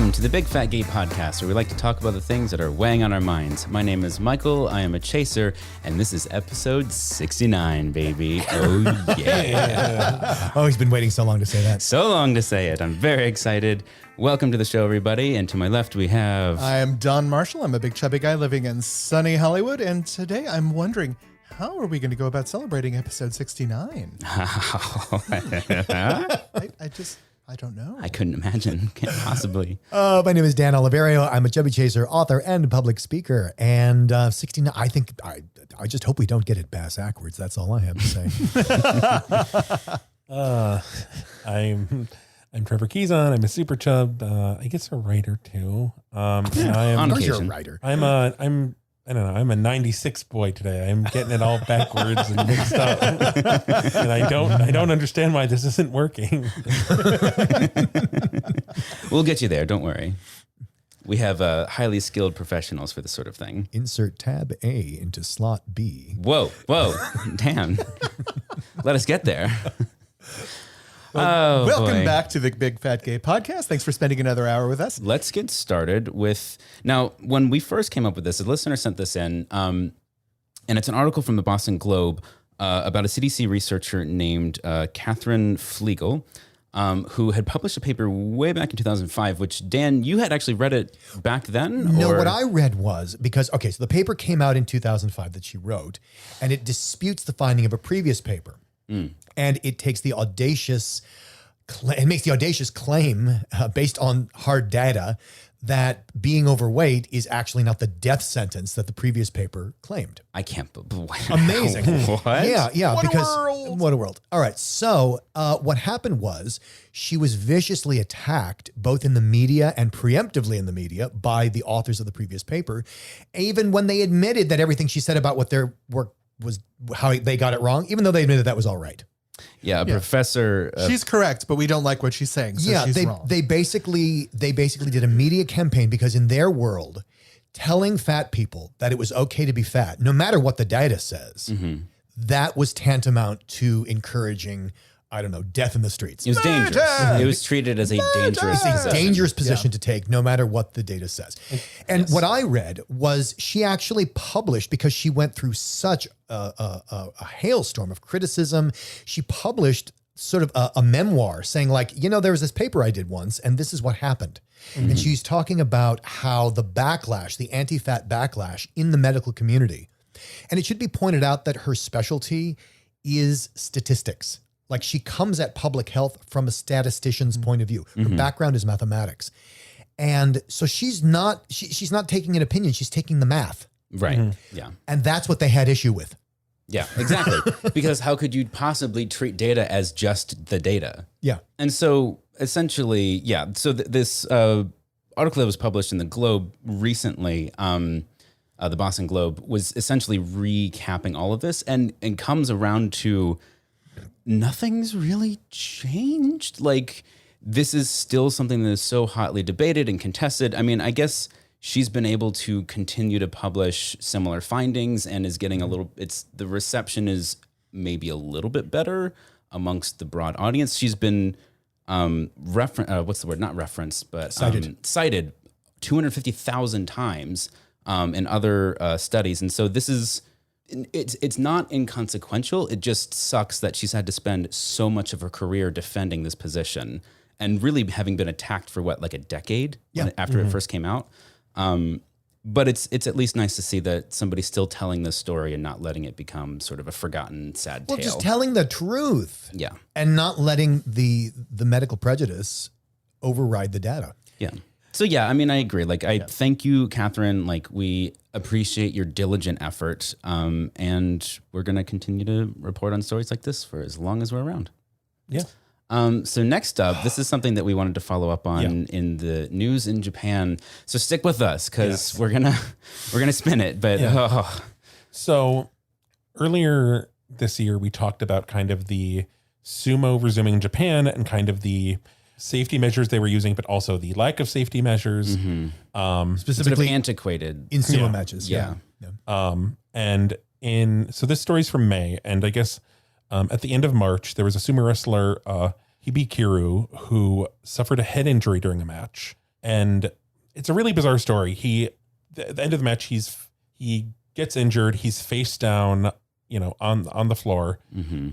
welcome to the Big Fat Gay Podcast, where we like to talk about the things that are weighing on our minds. My name is Michael, I am a chaser, and this is episode 69, baby. Oh, yeah. Oh, he's been waiting so long to say that. So long to say it. I'm very excited. Welcome to the show, everybody. And to my left, we have... I am Don Marshall. I'm a big chubby guy living in sunny Hollywood, and today I'm wondering, how are we going to go about celebrating episode 69? I don't know. I couldn't imagine. Can't possibly. My name is Dan Oliverio. I'm a chubby chaser, author, and public speaker. And 69, I think, I just hope we don't get it bass backwards. That's all I have to say. I'm Trevor Keyson. I'm a super chub. I guess a writer too. And On You're a occasion. writer. I don't know. I'm a 96 boy today. I'm getting it all backwards and mixed up. And I don't understand why this isn't working. We'll get you there. Don't worry. We have highly skilled professionals for this sort of thing. Insert tab A into slot B. Whoa. Damn. Let us get there. Welcome boy. back to the Big Fat Gay Podcast. Thanks for spending another hour with us. Let's get started with... Now, when we first came up with this, a listener sent this in, and it's an article from the Boston Globe about a CDC researcher named Catherine Flegel, who had published a paper way back in 2005, which, Dan, you had actually read it back then? No, or? what I read was so the paper came out in 2005 that she wrote, and it disputes the finding of a previous paper. And it takes the audacious, makes the audacious claim based on hard data that being overweight is actually not the death sentence that the previous paper claimed. I can't believe... Amazing. What? Yeah. What a because world. what a world. All right. So what happened was she was viciously attacked both in the media and preemptively in the media by the authors of the previous paper, even when they admitted that everything she said about what their work was, how they got it wrong, even though they admitted that was all right. Yeah, professor... She's correct, but we don't like what she's saying, so she's wrong. They basically did a media campaign because in their world, telling fat people that it was okay to be fat, no matter what the data says, that was tantamount to encouraging, I don't know, death in the streets. It was dangerous. It was treated as a dangerous It's a position. dangerous position to take, no matter what the data says. And what I read was she actually published, because she went through such a hailstorm of criticism, she published sort of a memoir saying there was this paper I did once, and this is what happened. And she's talking about how the backlash, the anti-fat backlash in the medical community. And it should be pointed out that her specialty is statistics. Like, she comes at public health from a statistician's point of view. Her background is mathematics. And so she's not taking an opinion, she's taking the math. Right. Yeah. And that's what they had issue with. Yeah, exactly. Because how could you possibly treat data as just the data? Yeah. And so essentially, so this article that was published in the Globe recently, the Boston Globe, was essentially recapping all of this and comes around to nothing's really changed. Like, this is still something that is so hotly debated and contested. I mean, I guess she's been able to continue to publish similar findings and is getting the reception is maybe a little bit better amongst the broad audience. She's been cited 250,000 times in other studies. And so this is, it's not inconsequential. It just sucks that she's had to spend so much of her career defending this position and really having been attacked for a decade after it first came out. But it's at least nice to see that somebody's still telling this story and not letting it become sort of a forgotten, sad tale. Well, just telling the truth. Yeah. And not letting the medical prejudice override the data. Yeah. So, I mean, I agree. I thank you, Catherine. We appreciate your diligent effort. And we're going to continue to report on stories like this for as long as we're around. Yeah. So next up, this is something that we wanted to follow up on in the news in Japan. So stick with us because we're gonna spin it. But So earlier this year, we talked about kind of the sumo resuming in Japan and kind of the safety measures they were using, but also the lack of safety measures. Specifically antiquated in sumo matches. Yeah. So this story's from May, and I guess at the end of March, there was a sumo wrestler, Hibikiru, who suffered a head injury during a match. And it's a really bizarre story. At the end of the match, he gets injured. He's face down, on the floor.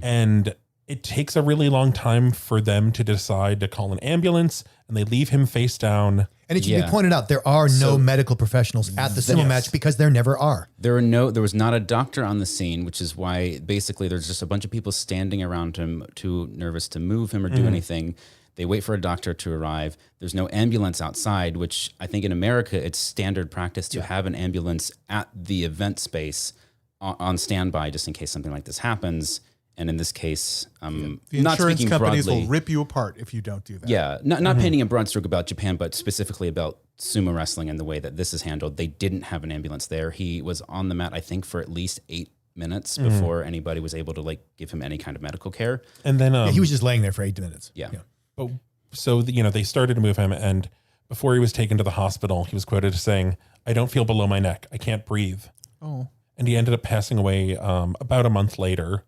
And it takes a really long time for them to decide to call an ambulance, and they leave him face down. And it should be pointed out, there are no medical professionals at the sumo match because there never are. There was not a doctor on the scene, which is why basically there's just a bunch of people standing around him, too nervous to move him or do anything. They wait for a doctor to arrive. There's no ambulance outside, which I think in America, it's standard practice to have an ambulance at the event space on standby just in case something like this happens. And in this case, the not insurance speaking companies broadly, will rip you apart if you don't do that. Yeah, not painting a broad stroke about Japan, but specifically about sumo wrestling and the way that this is handled. They didn't have an ambulance there. He was on the mat, I think, for at least 8 minutes before anybody was able to give him any kind of medical care. And then He was just laying there for 8 minutes. Yeah. But so they started to move him, and before he was taken to the hospital, he was quoted as saying, "I don't feel below my neck. I can't breathe." Oh. And he ended up passing away about a month later.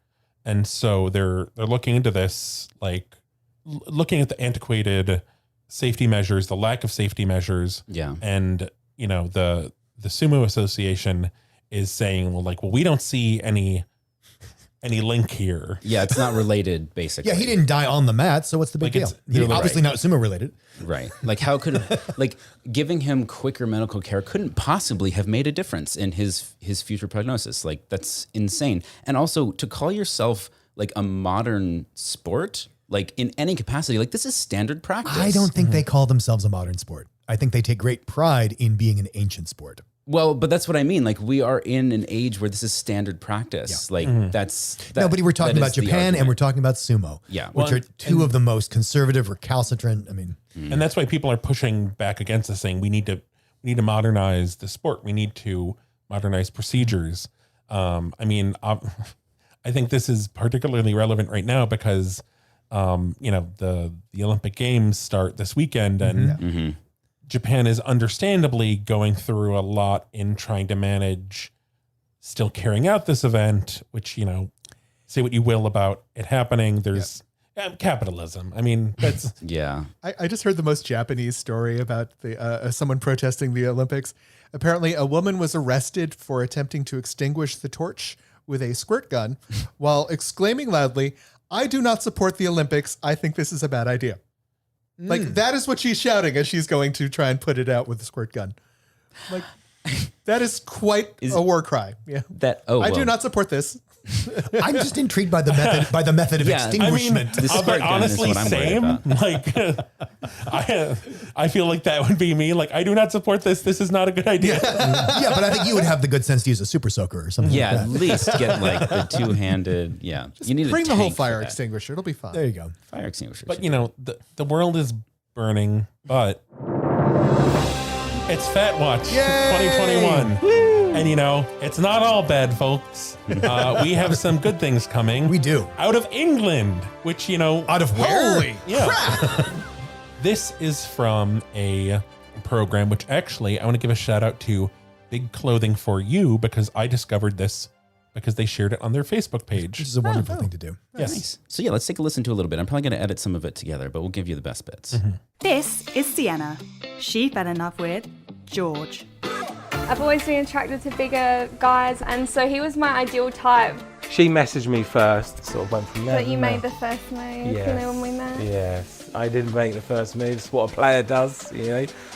And so they're looking into this, looking at the antiquated safety measures, the lack of safety measures. Yeah. And, the Sumo Association is saying, well, we don't see any link here. Yeah, it's not related, basically. Yeah, he didn't die on the mat, so what's the big deal? He's obviously not sumo related. Right. How could giving him quicker medical care couldn't possibly have made a difference in his future prognosis. That's insane. And also to call yourself a modern sport, in any capacity, this is standard practice. I don't think they call themselves a modern sport. I think they take great pride in being an ancient sport. Well, but that's what I mean. We are in an age where this is standard practice. No, but we're talking about Japan and we're talking about sumo. Yeah. Which are two of the most conservative, recalcitrant. And that's why people are pushing back against this, saying we need to modernize the sport. We need to modernize procedures. I think this is particularly relevant right now because, the Olympic Games start this weekend, and Japan is understandably going through a lot in trying to manage still carrying out this event, which, say what you will about it happening. There's capitalism. That's... Yeah. I just heard the most Japanese story about someone protesting the Olympics. Apparently, a woman was arrested for attempting to extinguish the torch with a squirt gun while exclaiming loudly, "I do not support the Olympics. I think this is a bad idea." That is what she's shouting as she's going to try and put it out with the squirt gun. That is quite a war cry. Yeah. I do not support this. I'm just intrigued by the method of extinguishment. Honestly, same. I feel like that would be me. I do not support this. This is not a good idea. Yeah, but I think you would have the good sense to use a super soaker or something. Yeah, like at least get the two-handed. Yeah, you need bring the whole fire extinguisher. It'll be fine. There you go. Fire extinguisher. But the world is burning, but it's Fat Watch 2021. Woo! And it's not all bad, folks. We have some good things coming. We do. Out of England, which, out of where? Holy crap! This is from a program, which actually I want to give a shout out to Big Clothing for You, because I discovered this because they shared it on their Facebook page. Which is a wonderful thing to do. Yes. Nice. So let's take a listen to a little bit. I'm probably going to edit some of it together, but we'll give you the best bits. This is Sienna. She fell in love with George. I've always been attracted to bigger guys, and so he was my ideal type. She messaged me first, sort of went from there. But you made the first move, when we met. Yes, I didn't make the first move. It's what a player does,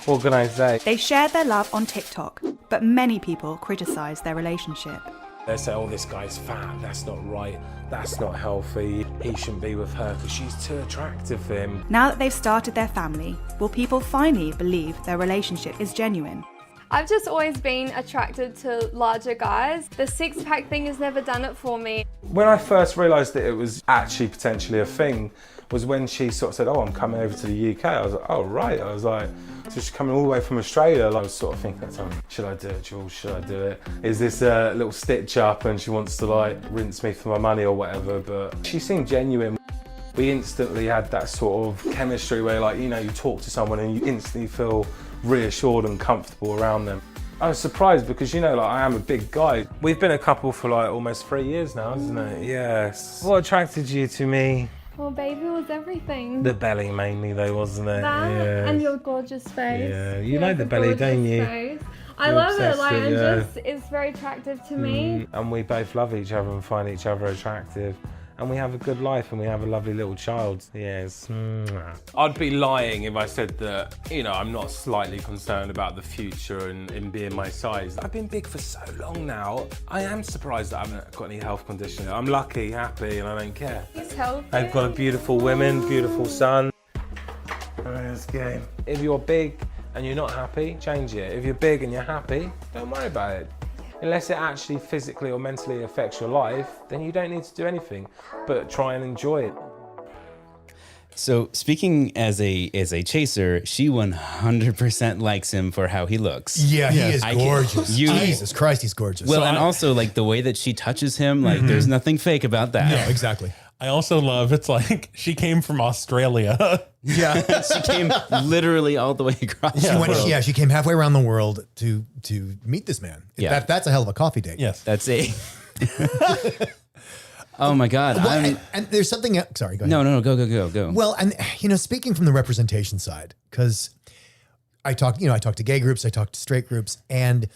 What can I say? They shared their love on TikTok, but many people criticised their relationship. They say, oh, this guy's fat, that's not right, that's not healthy, he shouldn't be with her because she's too attractive for him. Now that they've started their family, will people finally believe their relationship is genuine? I've just always been attracted to larger guys. The six-pack thing has never done it for me. When I first realised that it was actually potentially a thing was when she sort of said, oh, I'm coming over to the UK. I was like, oh, right. I was like, so she's coming all the way from Australia. I was sort of thinking at the time, should I do it, Jules? Should I do it? Is this a little stitch up and she wants to rinse me for my money or whatever? But she seemed genuine. We instantly had that sort of chemistry where you talk to someone and you instantly feel reassured and comfortable around them. I was surprised because, I am a big guy. We've been a couple for almost 3 years now, isn't it? Yes. What attracted you to me? Oh, baby was everything. The belly mainly though, wasn't it? That Yeah. and your gorgeous face. Yeah, you He like has the a belly, don't gorgeous you? face. I You're love it. obsessed Like, with- and yeah. just it's very attractive to me. And we both love each other and find each other attractive. And we have a good life and we have a lovely little child. Yes. I'd be lying if I said that, you know, I'm not slightly concerned about the future and in being my size. I've been big for so long now. I am surprised that I haven't got any health conditions. I'm lucky, happy, and I don't care. He's healthy. I've got a beautiful woman, beautiful son. Let's go. If you're big and you're not happy, change it. If you're big and you're happy, don't worry about it. Unless it actually physically or mentally affects your life, then you don't need to do anything but try and enjoy it. So speaking as a chaser, she 100% likes him for how he looks. Yeah, he is I can- gorgeous. you- Jesus Christ, he's gorgeous. Well, and also like the way that she touches him, like there's nothing fake about that. no, exactly. I also love it's like she came from Australia. Yeah. She came literally all the way across. She the went, world. yeah, she came halfway around the world to meet this man. Yeah. That's a hell of a coffee date. Yes. That's it. Oh my God. Well, I'm, and there's something else. Sorry, go ahead. no, go. Well, and speaking from the representation side, because I talk to gay groups, I talk to straight groups, and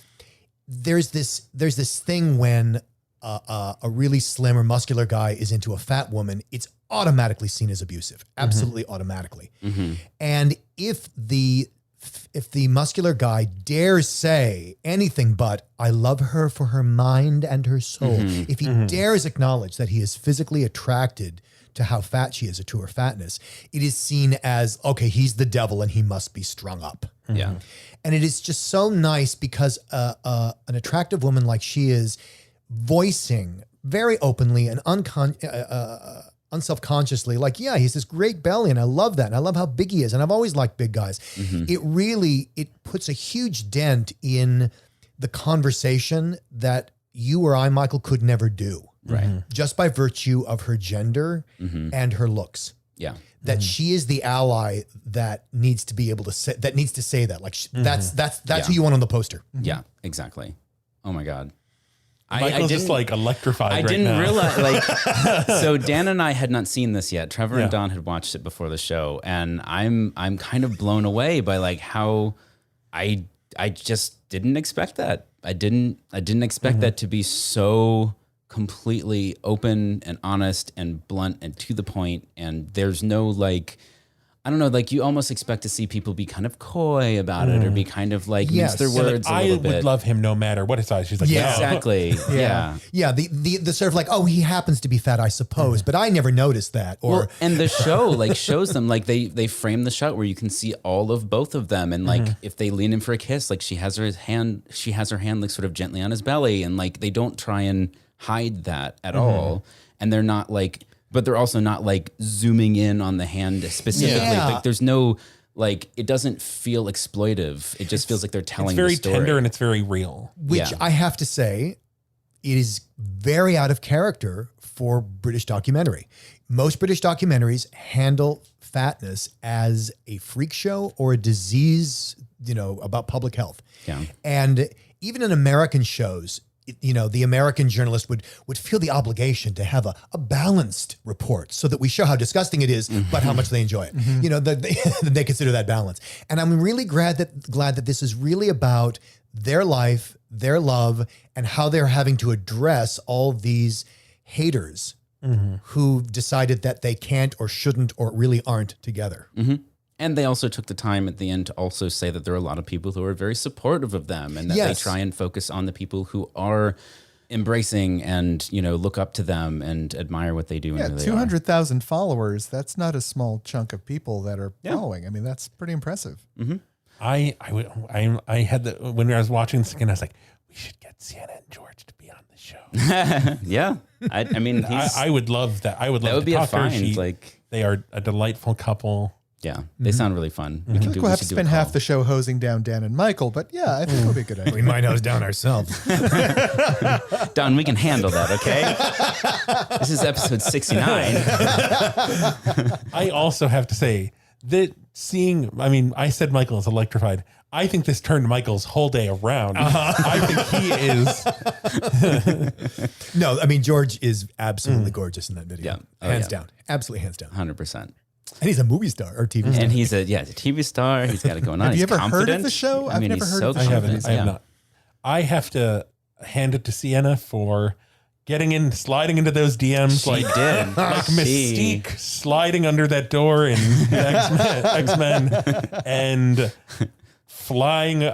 there's this thing when a really slim or muscular guy is into a fat woman, it's automatically seen as abusive, absolutely automatically. And if the muscular guy dares say anything but "I love her for her mind and her soul," if he dares acknowledge that he is physically attracted to how fat she is or to her fatness, it is seen as, okay, he's the devil and he must be strung up. Yeah. And it is just so nice because an attractive woman like she is voicing very openly and unselfconsciously, like, yeah, he's this great belly and I love that. And I love how big he is. And I've always liked big guys. It puts a huge dent in the conversation that you or I, Michael, could never do. Right. Just by virtue of her gender and her looks. Yeah. That she is the ally that needs to be able to say that. Like that's who you want on the poster. Yeah, exactly. Oh my God. Michael's just like electrified. I right didn't now. realize, like, so Dan and I had not seen this yet. Trevor and Yeah. Don had watched it before the show, and I'm kind of blown away by like how I just didn't expect that. I didn't expect that to be so completely open and honest and blunt and to the point. And there's no like, I don't know, like you almost expect to see people be kind of coy about it or be kind of like Yes. mince their Yeah, words a I little would bit. love him no matter what his size. She's like, Yeah. no. Exactly. Yeah. Yeah. The sort of like, oh, he happens to be fat, I suppose, but I never noticed that. Or Well, and the show like shows them like they frame the shot where you can see all of both of them, and like if they lean in for a kiss, like she has her hand like sort of gently on his belly, and like they don't try and hide that at all, and they're not like, but they're also not like zooming in on the hand specifically. Yeah. Like there's no like it doesn't feel exploitive. It just feels like they're telling It's very the story. tender and it's very real. which Yeah. I have to say, it is very out of character for British documentary. Most British documentaries handle fatness as a freak show or a disease, about public health. Yeah. And even in American shows, the American journalist would feel the obligation to have a balanced report so that we show how disgusting it is, but how much they enjoy it. They consider that balance. And I'm really glad that this is really about their life, their love, and how they're having to address all these haters who decided that they can't or shouldn't or really aren't together. And they also took the time at the end to also say that there are a lot of people who are very supportive of them, and that Yes. they try and focus on the people who are embracing and, look up to them and admire what they do. Yeah, and who they 200,000 followers. That's not a small chunk of people that are following. I mean, that's pretty impressive. I had when I was watching this again, I was like, we should get Sienna and George to be on the show. are. Yeah. I mean, I would love that. I would love that would to be a talk to her. find. Like, They are a delightful couple. yeah, they sown really fun. We I can think do. we'll we have to should do a spend half call. the show hosing down Dan and Michael, but yeah, I think it'll be a good idea. We might nose down ourselves. Don, we can handle that, okay? This is episode 69. I also have to say that I said Michael is electrified. I think this turned Michael's whole day around. I think he is. No, I mean, George is absolutely gorgeous in that video. Yeah. Oh, hands yeah. down. Absolutely hands down. 100%. And he's a movie star or TV star. And he's a TV star. He's got it going on. Have you He's ever heard of confident. the show? I mean, I've never he's heard so of the I show. confident. haven't. I have not. I have to hand it to Sienna for getting sliding into those DMs She did. like She- Mystique sliding under that door in X-Men and flying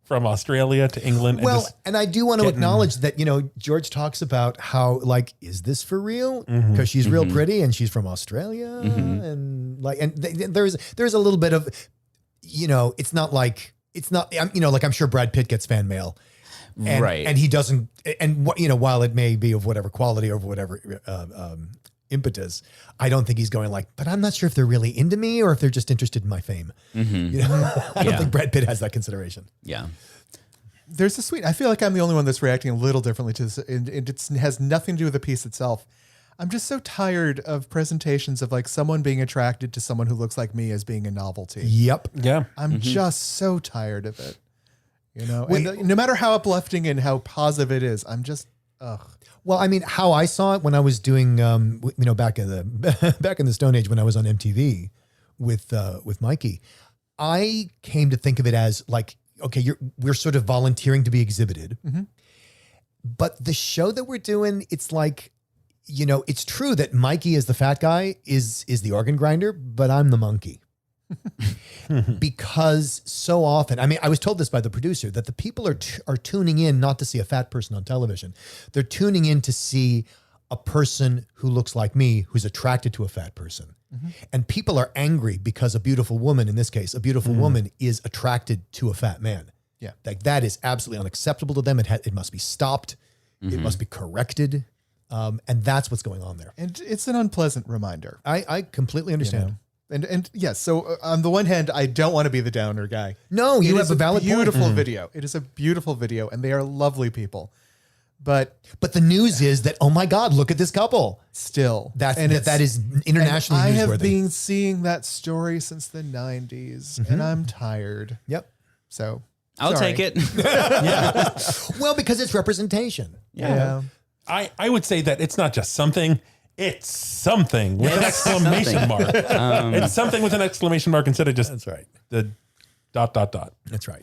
from Australia to England. Well, and just, and I do want to getting- acknowledge that, George talks about how, like, is this for real? Because she's real pretty and she's from Australia. And like, and there's a little bit of, it's not, I'm sure Brad Pitt gets fan mail. And, Right. And he doesn't, and while it may be of whatever quality or whatever impetus, I don't think he's going like, but I'm not sure if they're really into me or if they're just interested in my fame. I don't think Brad Pitt has that consideration. Yeah. There's I feel like I'm the only one that's reacting a little differently to this. And it has nothing to do with the piece itself. I'm just so tired of presentations of like someone being attracted to someone who looks like me as being a novelty. Yep. yeah. I'm just so tired of it. And no matter how uplifting and how positive it is, I'm just, ugh. Well, I mean, how I saw it when I was doing, back in the Stone Age when I was on MTV with Mikey, I came to think of it as like, okay, we're sort of volunteering to be exhibited, but the show that we're doing, it's like, it's true that Mikey as the fat guy is the organ grinder, but I'm the monkey. Because so often, I mean, I was told this by the producer that the people are tuning in not to see a fat person on television. They're tuning in to see a person who looks like me, who's attracted to a fat person. And people are angry because a beautiful woman, in this case, a beautiful woman is attracted to a fat man. Yeah. Like that is absolutely unacceptable to them. It must be stopped. It must be corrected. And that's what's going on there. And it's an unpleasant reminder. I completely understand. And yes, so on the one hand, I don't want to be the downer guy. No, you It have is a valid point. beautiful video. It is a beautiful video, and they are lovely people. But But the news is that, oh my God, look at this couple. still, That it's- is internationally and I have newsworthy. been seeing that story since the 90s, and I'm tired. Yep. So I'll sorry. take it. Well, because it's representation. Yeah. I would say that it's not just something. It's something with an exclamation mark. It's something with an exclamation mark instead of just That's right. the ... That's right.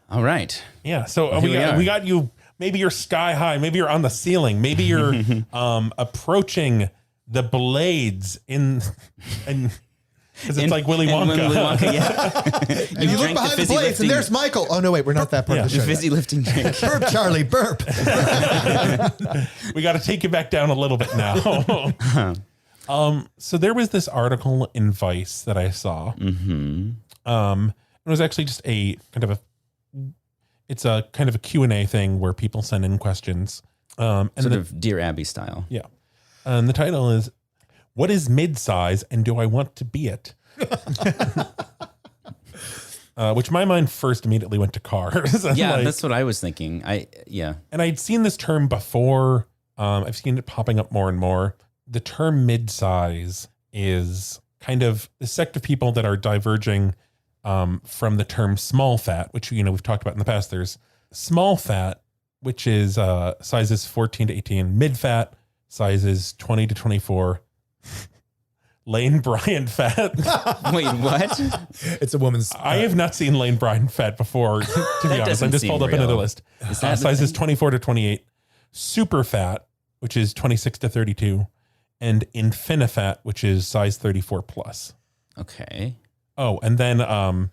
All right. Yeah. So Here we got you. Maybe you're sky high. Maybe you're on the ceiling. Maybe you're approaching the blades and because it's like Willy Wonka. Willy Wonka, yeah. And you look behind the blades, and there's Michael. Oh no, wait, we're not that part of the the show. fizzy lifting drink. Burp, Charlie, burp. We got to take you back down a little bit now. So there was this article in Vice that I saw. It was actually just a kind of a Q&A thing where people send in questions. And Sort of Dear Abby style. yeah. And the title is, "What is mid-size and do I want to be it?" Which my mind first immediately went to cars. Yeah, Like- that's what I was thinking. And I'd seen this term before. I've seen it popping up more and more. The term mid-size is kind of the sect of people that are diverging from the term small fat, which, we've talked about in the past. There's small fat, which is sizes 14 to 18, mid-fat, sizes 20 to 24, Lane Bryant fat. Wait, what? It's a woman's. I have not seen Lane Bryant fat before, to be honest. I doesn't just seem pulled up real. another list. Is that the sizes thing? 24 to 28, super fat, which is 26 to 32, and infinifat, which is size 34 plus. Okay. Oh, and then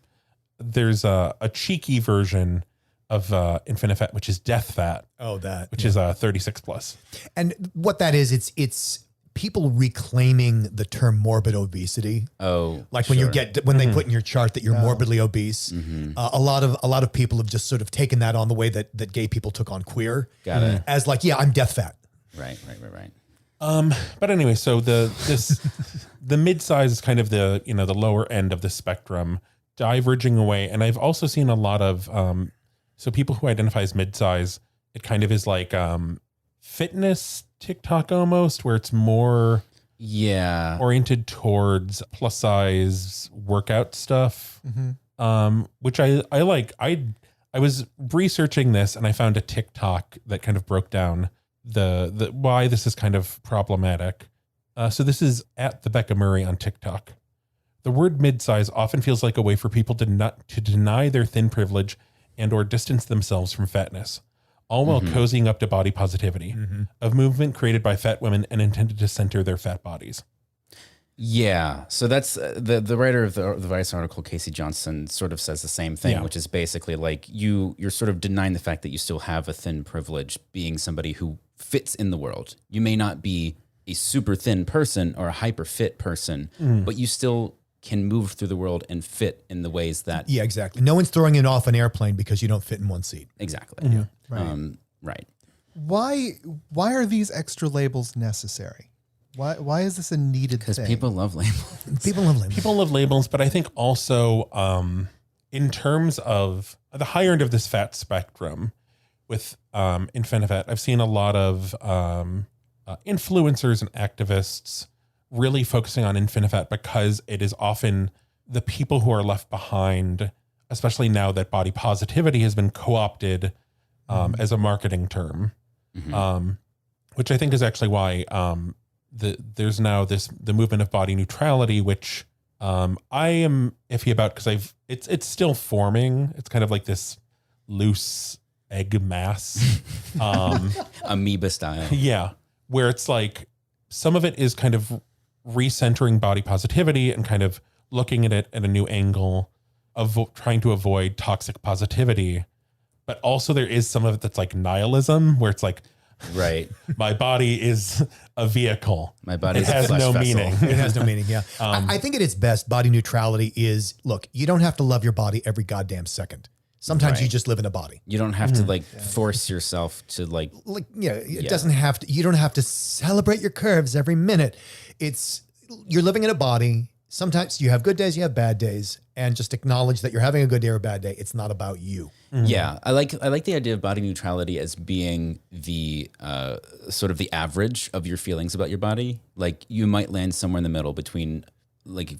there's a cheeky version of infinifat, which is death fat, Oh, that. which is 36 plus. And what that is, it's people reclaiming the term morbid obesity. Oh, Like when sure. when they put in your chart that you're morbidly obese, a lot of people have just sort of taken that on the way that gay people took on queer. Got it. As like, yeah, I'm death fat. Right. But anyway, so the mid-size is kind of the lower end of the spectrum, diverging away. And I've also seen a lot of so people who identify as mid-size, it kind of is like fitness TikTok almost, where it's more Yeah. oriented towards plus size workout stuff. which I like. I was researching this and I found a TikTok that kind of broke down the why this is kind of problematic. So this is at the Becca Murray on TikTok. The word midsize often feels like a way for people to deny their thin privilege and or distance themselves from fatness, all while cozying up to body positivity, a movement created by fat women and intended to center their fat bodies. Yeah. So that's the writer of the Vice article, Casey Johnson, sort of says the same thing, which is basically like you're sort of denying the fact that you still have a thin privilege being somebody who fits in the world. You may not be a super thin person or a hyper fit person, but you still can move through the world and fit in the ways that. Yeah, exactly. No one's throwing it off an airplane because you don't fit in one seat. Exactly. Yeah. Right. Right. Why are these extra labels necessary? Why is this a needed thing? Because people love labels. People love labels. People love labels, but I think also in terms of the higher end of this fat spectrum with InfiniFat, I've seen a lot of influencers and activists really focusing on InfiniFat because it is often the people who are left behind, especially now that body positivity has been co-opted as a marketing term, which I think is actually why there's now the movement of body neutrality, which I am iffy about because it's still forming. It's kind of like this loose egg mass, amoeba style. Yeah, where it's like some of it is kind of recentering body positivity and kind of looking at it at a new angle of trying to avoid toxic positivity. But also there is some of it that's like nihilism, where it's like, right, my body is a vehicle. My body has no meaning. It has no meaning. Yeah. I think at its best, body neutrality is, look, you don't have to love your body every goddamn second. Sometimes you just live in a body. You don't have to like force yourself to like it doesn't have to, you don't have to celebrate your curves every minute. You're living in a body. Sometimes you have good days, you have bad days, and just acknowledge that you're having a good day or a bad day. It's not about you. Yeah. I like the idea of body neutrality as being the sort of the average of your feelings about your body. Like you might land somewhere in the middle between like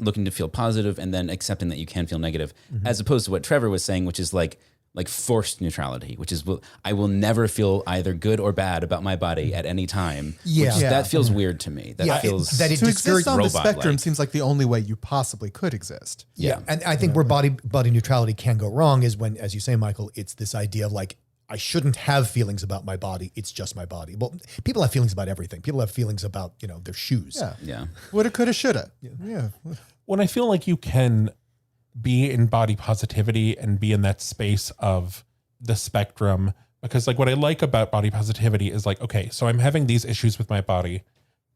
looking to feel positive and then accepting that you can feel negative, as opposed to what Trevor was saying, which is like forced neutrality, which is I will never feel either good or bad about my body at any time. Yeah. That feels weird to me. That feels that it to exist on the spectrum robot-like. seems like the only way you possibly could exist. Yeah. And I think where body neutrality can go wrong is when, as you say, Michael, it's this idea of like, I shouldn't have feelings about my body. It's just my body. Well, people have feelings about everything. People have feelings about, their shoes. Yeah. Woulda, coulda, shoulda. Yeah. When I feel like you can be in body positivity and be in that space of the spectrum, because like what I like about body positivity is like, okay, so I'm having these issues with my body,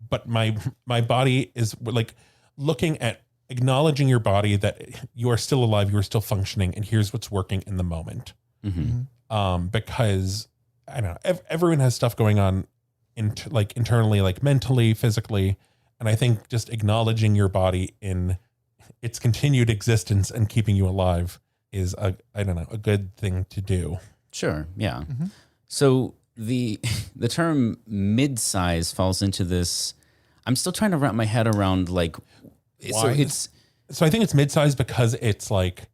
but my body is like looking at acknowledging your body that you are still alive, you are still functioning, and here's what's working in the moment. Because I don't know, everyone has stuff going on internally, like mentally, physically. And I think just acknowledging your body in its continued existence and keeping you alive is a good thing to do. Sure. Yeah. So the term mid-size falls into this. I'm still trying to wrap my head around like, Why? So I think it's mid-size because it's like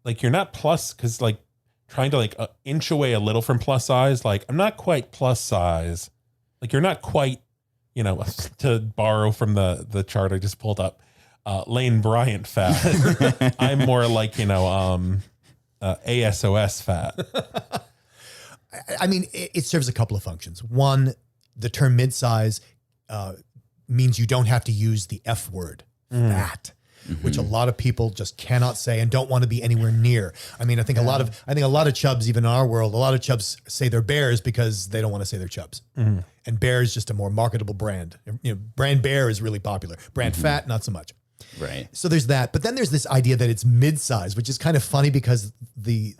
you're not plus, because like trying to like inch away a little from plus size. Like I'm not quite plus size. Like you're not quite, to borrow from the chart I just pulled up, Lane Bryant fat. I'm more like, ASOS fat. I mean, it serves a couple of functions. One, the term mid-size means you don't have to use the F word, fat, which a lot of people just cannot say and don't want to be anywhere near. I mean, I think a lot of chubs, even in our world, a lot of chubs say they're bears because they don't want to say they're chubs. And bear is just a more marketable brand. Brand bear is really popular. Brand fat, not so much. right. So there's that. But then there's this idea that it's mid-size, which is kind of funny because the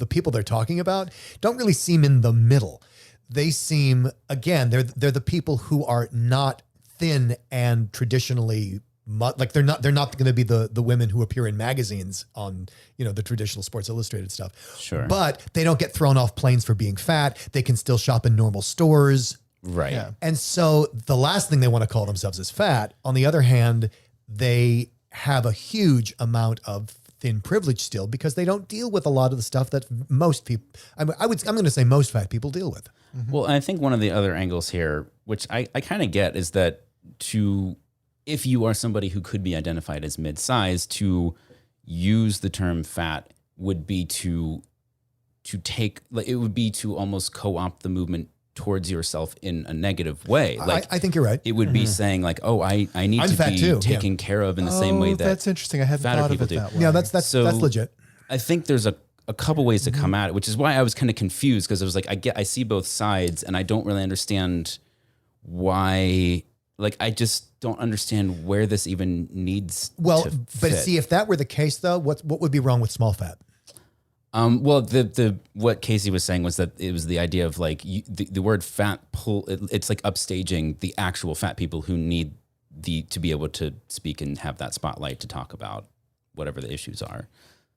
people they're talking about don't really seem in the middle. They seem, again, they're the people who are not thin and traditionally like they're not going to be the women who appear in magazines on the traditional Sports Illustrated stuff. Sure. But they don't get thrown off planes for being fat. They can still shop in normal stores. Right. Yeah. And so the last thing they want to call themselves is fat. On the other hand, they have a huge amount of thin privilege still because they don't deal with a lot of the stuff that most people, I'm going to say most fat people deal with. Well, I think one of the other angles here, which I kind of get, is that if you are somebody who could be identified as mid-size, to use the term fat would be to almost co-opt the movement towards yourself in a negative way. Like I think you're right. It would be saying like, oh, I need I'm to fat be too. taken care of in the same way that that's interesting. I hadn't fatter thought of people it do. that way. Yeah, that's legit. I think there's a couple ways to come at it, which is why I was kind of confused, because I was like, I see both sides and I don't really understand why. Like, I just don't understand where this even needs to but fit. see, if that were the case though, what would be wrong with small fat? Well, the what Casey was saying was that it was the idea of like the word fat it's like upstaging the actual fat people who need to be able to speak and have that spotlight to talk about whatever the issues are.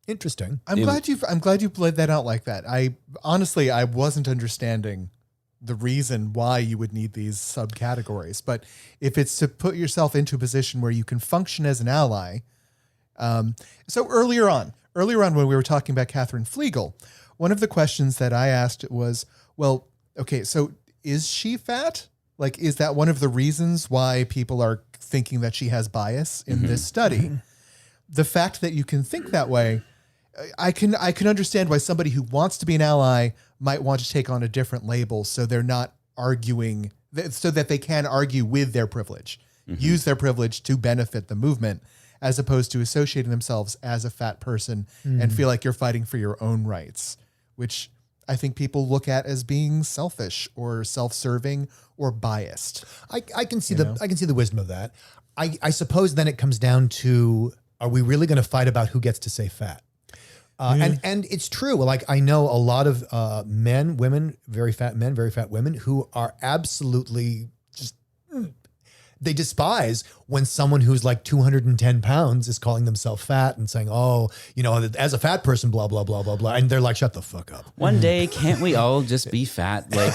Interesting. I'm glad you laid that out like that. I honestly wasn't understanding the reason why you would need these subcategories, but if it's to put yourself into a position where you can function as an ally. So earlier on when we were talking about Catherine Flegel, one of the questions that I asked was, well, okay, so is she fat? Like, is that one of the reasons why people are thinking that she has bias in this study? The fact that you can think that way, I can understand why somebody who wants to be an ally might want to take on a different label so they're not arguing, so that they can argue with their privilege, use their privilege to benefit the movement, as opposed to associating themselves as a fat person and feel like you're fighting for your own rights, which I think people look at as being selfish or self-serving or biased. I can see the wisdom of that. I suppose then it comes down to, are we really going to fight about who gets to say fat? And it's true. Like, I know a lot of men, women, very fat men, very fat women who are absolutely just, they despise when someone who's like 210 pounds is calling themselves fat and saying, oh, as a fat person, blah, blah, blah, blah, blah. And they're like, shut the fuck up. One day, can't we all just be fat? Like,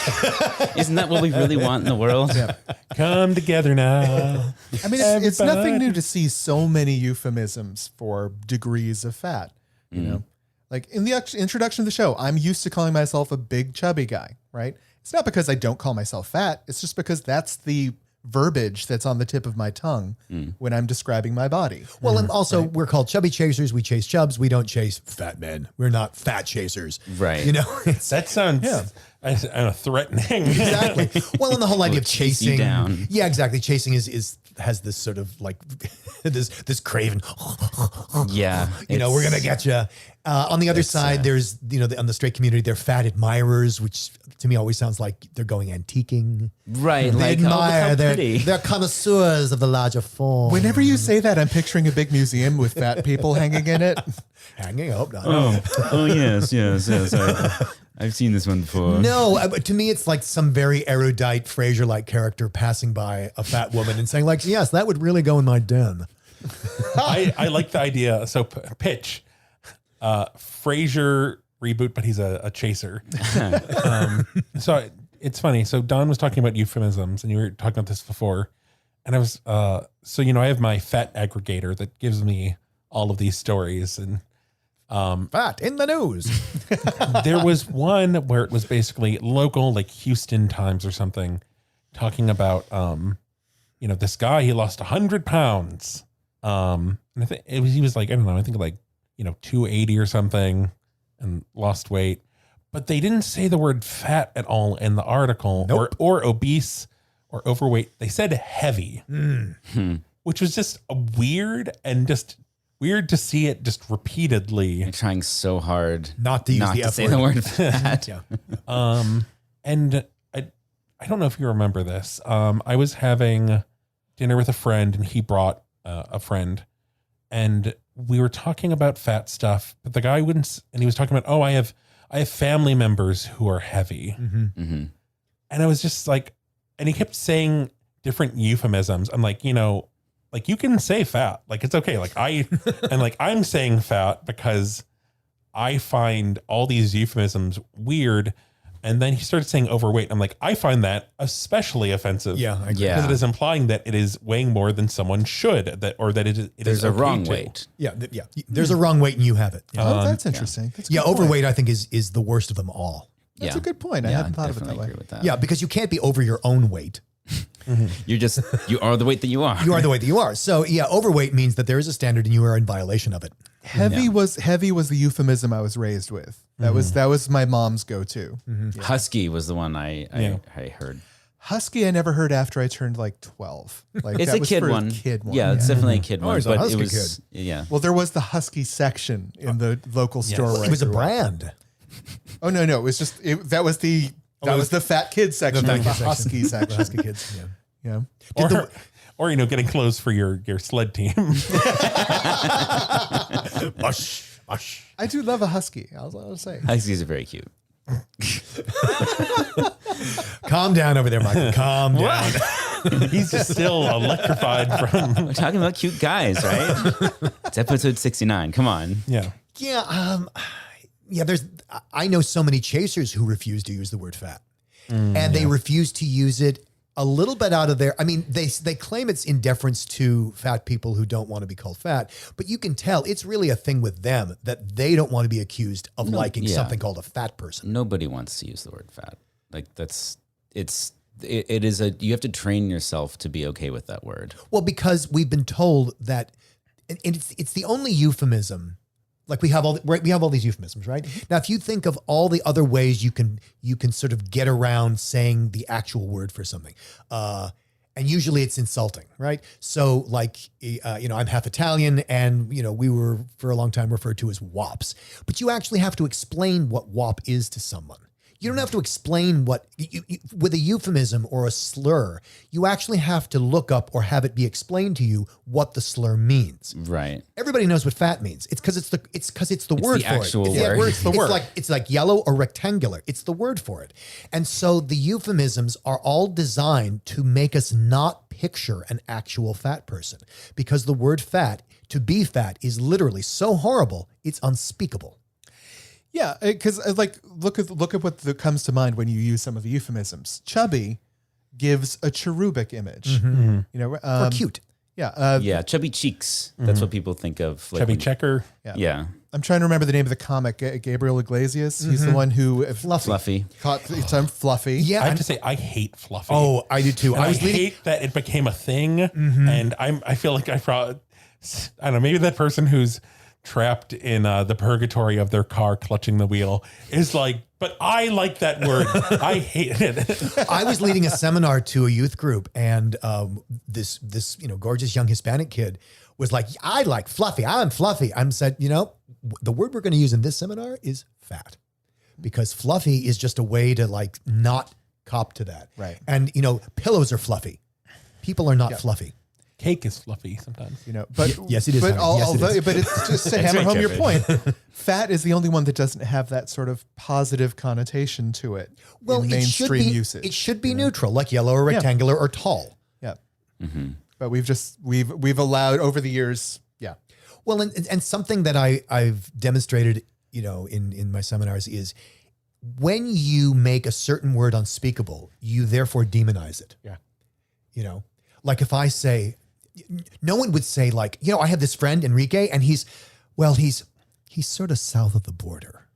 isn't that what we really want in the world? Yeah. Come together now. I mean, it's nothing new to see so many euphemisms for degrees of fat, you know? Like in the introduction of the show, I'm used to calling myself a big chubby guy, right? It's not because I don't call myself fat. It's just because that's the verbiage that's on the tip of my tongue when I'm describing my body. Well, and also we're called chubby chasers. We chase chubs. We don't chase fat men. We're not fat chasers. Right. That sounds I don't know, threatening. Exactly. Well, and the whole idea of chase you chasing. down. Yeah, exactly. Chasing has this sort of like this craven. Yeah. We're gonna get you. On the other side, there's on the straight community, they're fat admirers, which to me always sounds like they're going antiquing. Right. They Like, admire. look how pretty. They're connoisseurs of the larger form. Whenever you say that, I'm picturing a big museum with fat people hanging in it. Hanging up. Oh yes. I've seen this one before. No, but to me, it's like some very erudite Frasier-like character passing by a fat woman and saying, like, yes, that would really go in my den. I like the idea. So pitch, Frasier reboot, but he's a chaser. So it's funny. So Don was talking about euphemisms, and you were talking about this before. And I was, I have my fat aggregator that gives me all of these stories, and fat in the news. there was one where it was basically local, like Houston Times or something, talking about, this guy, he lost 100 pounds. And I think he was like, I don't know, I think like, 280 or something, and lost weight, but they didn't say the word fat at all in the article. Nope. or obese or overweight. They said heavy, which was just weird, and just weird to see it just repeatedly. You're trying so hard Not to use the F say word. the word fat. Yeah. And I don't know if you remember this. I was having dinner with a friend, and he brought a friend, and we were talking about fat stuff, but the guy wouldn't, and he was talking about, I have family members who are heavy. Mm-hmm. And I was just like, and he kept saying different euphemisms. I'm like, like you can say fat, like it's okay. Like I'm saying fat because I find all these euphemisms weird, And then he started saying overweight. I'm like, I find that especially offensive. Yeah, I agree. Yeah. Because it is implying that it is weighing more than someone should, that it is There's a okay wrong to. weight. Yeah, there's a wrong weight and you have it. Yeah, Oh, that's interesting. That's a good point. overweight I think is the worst of them all. That's a good point. I hadn't thought of it that definitely way. agree with that. Yeah, because you can't be over your own weight. You are the weight that you are. You are the weight that you are. So yeah, overweight means that there is a standard and you are in violation of it. Heavy was the euphemism I was raised with. That was my mom's go-to. Husky was the one I heard. Husky I never heard after I turned like 12. Like It's that a was kid for one. Kid one. Yeah, it's definitely a kid one. he's a But Husky it was yeah. Well, there was the Husky section in the local store. Where It was I a grew up. brand. Oh no, it was just that was the fat kid section, The the, fat kid Husky The section. Husky kids. Yeah. Yeah. Or getting clothes for your sled team. Mush, mush. I do love a Husky. I'll say. Huskies are very cute. Calm down over there, Michael. Calm down. He's just still electrified from. We're talking about cute guys, right? It's episode 69. Come on. Yeah. Yeah, I know so many chasers who refuse to use the word fat. And they refuse to use it a little bit out of their, I mean, they claim it's in deference to fat people who don't want to be called fat, but you can tell it's really a thing with them that they don't want to be accused of liking something called a fat person. Nobody wants to use the word fat. Like it is you have to train yourself to be okay with that word. Well, because we've been told that, and it's the only euphemism. Like we have all these euphemisms, right? Now, if you think of all the other ways you can sort of get around saying the actual word for something, and usually it's insulting, right? So, like, I'm half Italian, and we were for a long time referred to as wops, but you actually have to explain what wop is to someone. You don't have to explain what, with a euphemism or a slur, you actually have to look up or have it be explained to you what the slur means. Right. Everybody knows what fat means. It's because it's the word the for actual it. word. It's the word. It's like yellow or rectangular. It's the word for it. And so the euphemisms are all designed to make us not picture an actual fat person, because the word fat, to be fat, is literally so horrible, it's unspeakable. Yeah, because look at what comes to mind when you use some of the euphemisms. Chubby gives a cherubic image. Or cute. Yeah. Chubby cheeks. That's what people think of. Like Chubby checker. Yeah. I'm trying to remember the name of the comic. Gabriel Iglesias. He's the one who Fluffy. caught the term fluffy. Yeah. I have to say, I hate fluffy. Oh, I do too. And I hate that it became a thing. And I feel like I don't know, maybe that person who's trapped in the purgatory of their car clutching the wheel is like, but I like that word. I hate it. I was leading a seminar to a youth group, and this gorgeous young Hispanic kid was like, I like fluffy. I'm fluffy. I said, the word we're going to use in this seminar is fat, because fluffy is just a way to like not cop to that. Right. And pillows are fluffy. People are not fluffy. Cake is fluffy sometimes. But Yes, it is, But, Howard. Yes, it is. but it's just to hammer home your point. Fat is the only one that doesn't have that sort of positive connotation to it. Well, in it should mainstream be usage. It should be neutral, like yellow or rectangular or tall. Yeah. But we've allowed over the years. Yeah. Well, and something that I've demonstrated, in my seminars is when you make a certain word unspeakable, you therefore demonize it. Yeah. Like if I say, no one would say like, I have this friend, Enrique, and he's sort of south of the border.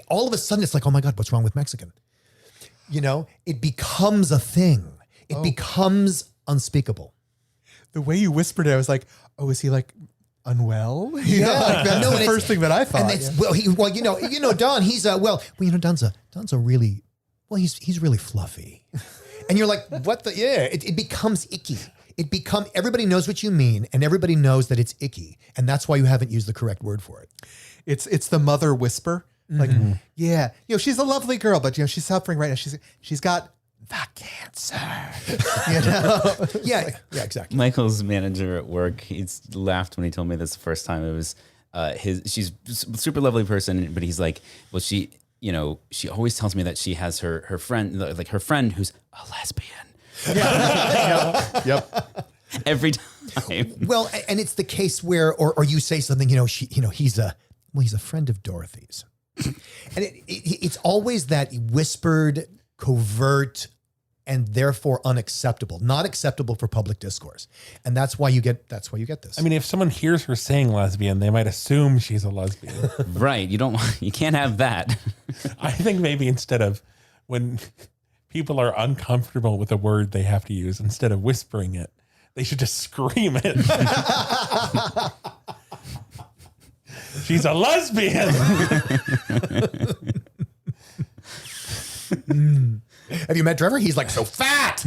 All of a sudden it's like, oh my God, what's wrong with Mexican? It becomes a thing. It becomes unspeakable. The way you whispered it, I was like, oh, is he like unwell? That's the first thing that I thought. And Don, he's Don's a really, he's really fluffy. And you're like, what the, it becomes icky. Everybody knows what you mean, and everybody knows that it's icky. And that's why you haven't used the correct word for it. It's the mother whisper. Like, she's a lovely girl, but she's suffering right now. She's got the cancer. Yeah, exactly. Michael's manager at work, he laughed when he told me this the first time. It was she's a super lovely person, but he's like, well, she always tells me that she has her friend, like her friend who's a lesbian. Yep. Every time. Well, and it's the case where, or you say something, he's a friend of Dorothy's. And it's always that whispered, covert, and therefore unacceptable, not acceptable for public discourse. And that's why you get this. I mean, if someone hears her saying lesbian, they might assume she's a lesbian. Right. You can't have that. I think maybe instead of when people are uncomfortable with a word they have to use, instead of whispering it, they should just scream it. She's a lesbian. Have you met Trevor? He's like so fat.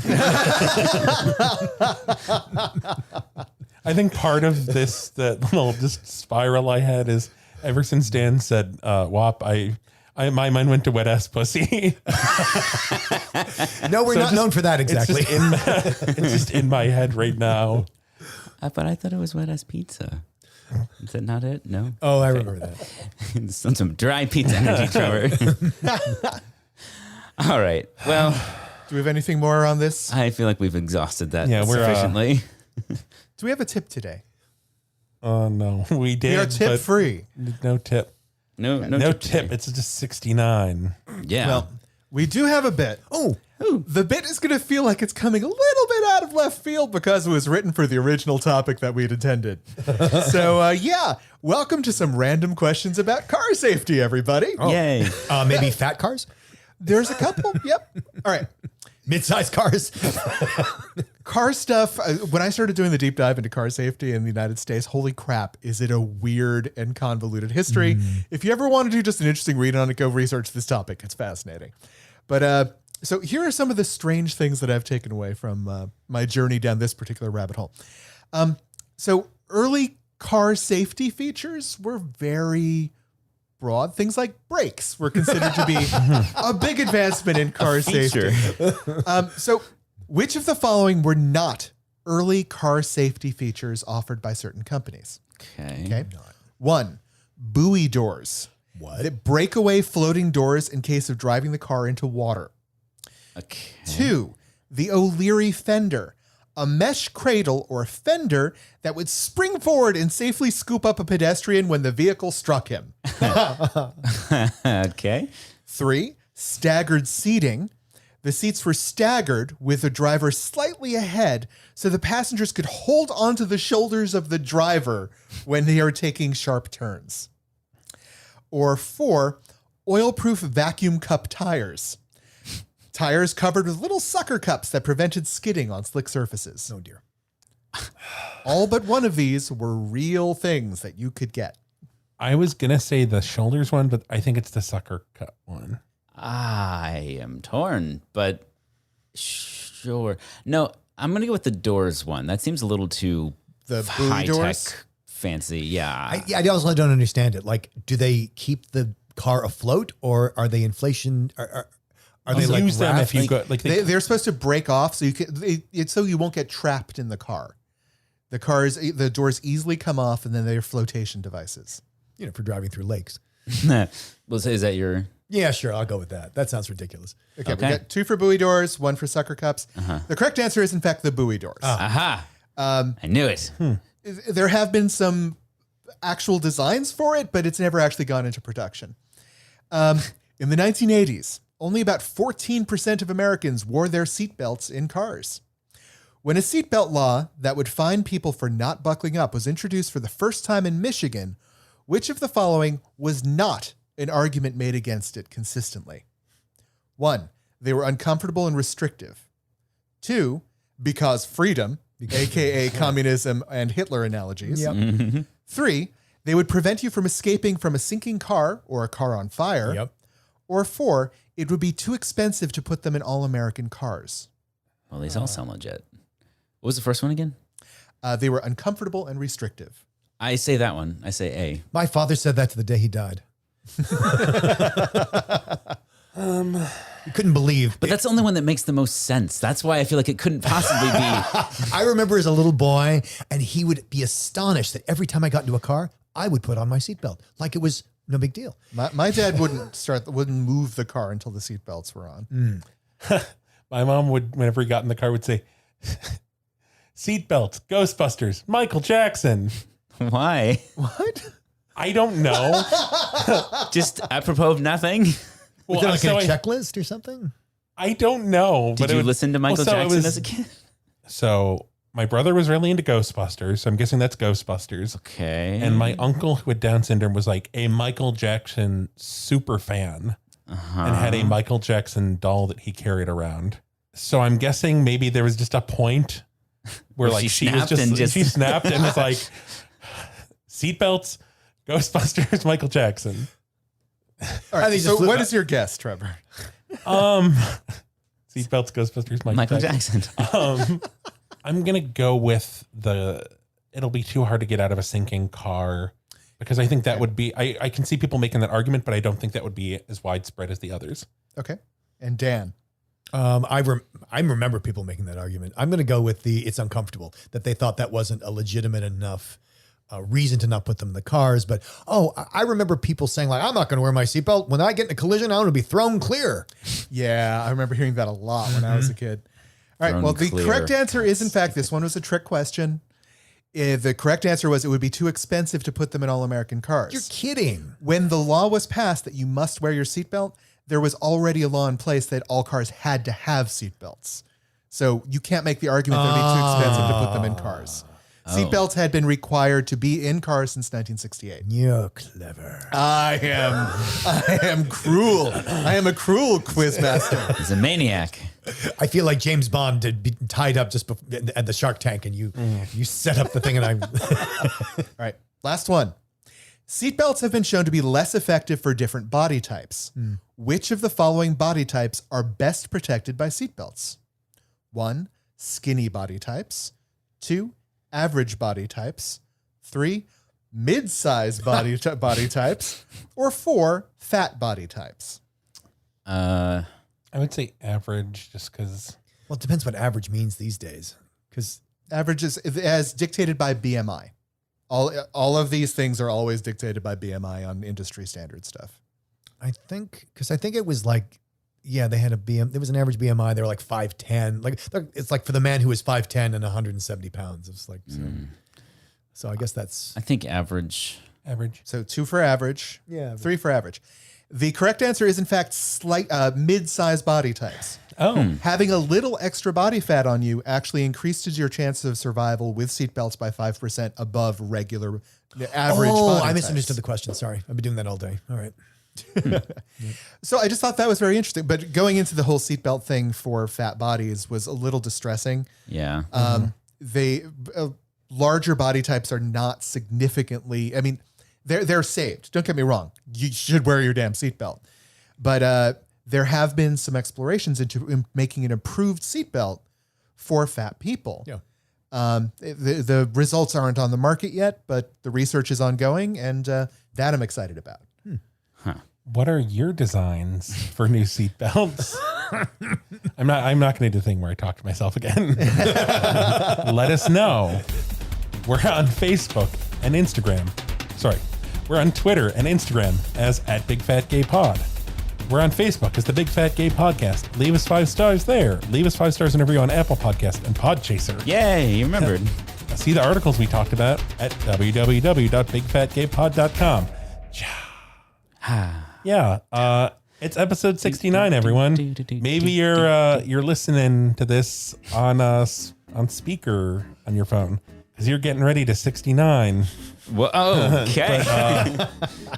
I think part of this, that little just spiral I had is ever since Dan said WAP, my mind went to wet ass pussy. No, we're not known for that exactly. It's just in my head right now. But I thought it was wet ass pizza. Is that not it? No. Oh, I remember that. some dry pizza energy, Trevor. All right. Well, Do we have anything more on this? I feel like we've exhausted that Yeah, we're, sufficiently. Do we have a tip today? Oh no, we did. We are tip but free. No tip. No tip. It's just 69. Yeah. Well, we do have a bit. Oh, The bit is going to feel like it's coming a little bit out of left field because it was written for the original topic that we'd intended. So, welcome to some random questions about car safety, everybody. Yay. maybe fat cars, There's a couple. Yep. All right. mid-sized cars. Car stuff. When I started doing the deep dive into car safety in the United States, holy crap, is it a weird and convoluted history? If you ever want to do just an interesting read on it, go research this topic. It's fascinating. But so here are some of the strange things that I've taken away from my journey down this particular rabbit hole. So early car safety features were very broad. Things like brakes were considered to be a big advancement in car safety. So which of the following were not early car safety features offered by certain companies? Okay. 1, buoy doors. What? That breakaway floating doors in case of driving the car into water. Okay. 2, the O'Leary fender, a mesh cradle or fender that would spring forward and safely scoop up a pedestrian when the vehicle struck him. Okay. 3, staggered seating. The seats were staggered with the driver slightly ahead so the passengers could hold onto the shoulders of the driver when they are taking sharp turns. Or 4, oil-proof vacuum cup tires. Tires covered with little sucker cups that prevented skidding on slick surfaces. Oh dear. All but one of these were real things that you could get. I was going to say the shoulders one, but I think it's the sucker cup one. I am torn, but sure. No, I'm going to go with the doors one. That seems a little too The buoy high doors? tech, fancy. Yeah. I also don't understand it. Like, do they keep the car afloat, or are they inflation? Are they like use them raft- if you go like They're supposed to break off so you can. It's so you won't get trapped in the car. The doors easily come off, and then they're flotation devices. for driving through lakes? Well, so is that your... Yeah, sure. I'll go with that. That sounds ridiculous. Okay, Okay. we got 2 for buoy doors, 1 for sucker cups. The correct answer is in fact the buoy doors. Aha. I knew it. There have been some actual designs for it, but it's never actually gone into production. In the 1980s, only about 14% of Americans wore their seatbelts in cars. When a seatbelt law that would fine people for not buckling up was introduced for the first time in Michigan, which of the following was not an argument made against it consistently? 1, they were uncomfortable and restrictive. 2, because freedom, aka communism and Hitler analogies. Yep. 3, they would prevent you from escaping from a sinking car or a car on fire. Yep. Or 4, it would be too expensive to put them in all-American cars. Well, these all sound legit. What was the first one again? They were uncomfortable and restrictive. I say that one. I say A. My father said that to the day he died. He couldn't believe. But that's the only one that makes the most sense. That's why I feel like it couldn't possibly be. I remember as a little boy, and he would be astonished that every time I got into a car, I would put on my seatbelt like it was no big deal. My dad wouldn't move the car until the seatbelts were on. my mom would, whenever he got in the car, would say, "Seatbelts, Ghostbusters, Michael Jackson." Why? What? I don't know. Just apropos of nothing. Was it like so a checklist or something? I don't know. Did you listen to Michael Jackson as a kid? So my brother was really into Ghostbusters, so I'm guessing that's Ghostbusters. Okay. And my uncle with Down syndrome was like a Michael Jackson super fan and had a Michael Jackson doll that he carried around. So I'm guessing maybe there was just a point where like she snapped and was like, seatbelts, Ghostbusters, Michael Jackson. All right, so what is your guess, Trevor? Seatbelts, Ghostbusters, Michael Jackson. I'm going to go with it'll be too hard to get out of a sinking car, because I think that would be, I can see people making that argument, but I don't think that would be as widespread as the others. Okay. And Dan? I remember people making that argument. I'm going to go with it's uncomfortable, that they thought that wasn't a legitimate enough reason to not put them in the cars. But, I remember people saying like, I'm not going to wear my seatbelt. When I get in a collision, I'm going to be thrown clear. Yeah, I remember hearing that a lot when I was a kid. All right, well, the correct answer is, in fact, this one was a trick question. The correct answer was it would be too expensive to put them in all-American cars. You're kidding. When the law was passed that you must wear your seatbelt, there was already a law in place that all cars had to have seatbelts. So you can't make the argument that it would be too expensive to put them in cars. Seatbelts had been required to be in cars since 1968. You're clever. I am cruel. I am a cruel quizmaster. He's a maniac. I feel like James Bond to be tied up just at the Shark Tank, and you set up the thing, and All right, last one. Seatbelts have been shown to be less effective for different body types. Which of the following body types are best protected by seatbelts? 1, skinny body types. 2, average body types. 3, mid-size body types. Or 4, fat body types. I would say average, just because. Well, it depends what average means these days. Because average is as dictated by BMI. All of these things are always dictated by BMI on industry standard stuff. I think it was like, yeah, they had there was an average BMI. They were like 5'10". Like it's like for the man who was 5'10" and 170 pounds. It's like, so I guess that's. I think average. So 2 for average. Yeah. 3 for average. The correct answer is, in fact, mid-sized body types. Having a little extra body fat on you actually increases your chances of survival with seatbelts by 5% above regular average body I types. misunderstood the question. Sorry. I've been doing that all day. All right. So I just thought that was very interesting. But going into the whole seatbelt thing for fat bodies was a little distressing. Yeah. Larger body types are not significantly, I mean, they're saved. Don't get me wrong. You should wear your damn seatbelt. But there have been some explorations into making an improved seatbelt for fat people. Yeah. The results aren't on the market yet, but the research is ongoing, and that I'm excited about. What are your designs for new seatbelts? I'm not going to do the thing where I talk to myself again. Let us know. We're on Facebook and Instagram. Sorry. We're on Twitter and Instagram as @BigFatGayPod. We're on Facebook as the Big Fat Gay Podcast. Leave us 5 stars there. Leave us 5 stars and a review on Apple Podcast and Podchaser. Yay, you remembered. See the articles we talked about at www.bigfatgaypod.com. Yeah, it's episode 69, everyone. Maybe you're listening to this on speaker on your phone because you're getting ready to 69. Well, okay.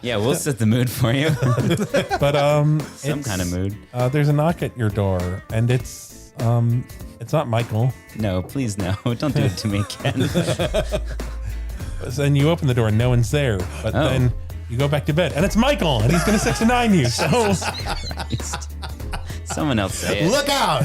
Yeah, we'll set the mood for you. But some kind of mood. There's a knock at your door, and it's not Michael. No, please no. Don't do it to me again. Then you open the door and no one's there. But then you go back to bed and it's Michael and he's going to 69 you. So Christ. Someone else say it. Look out.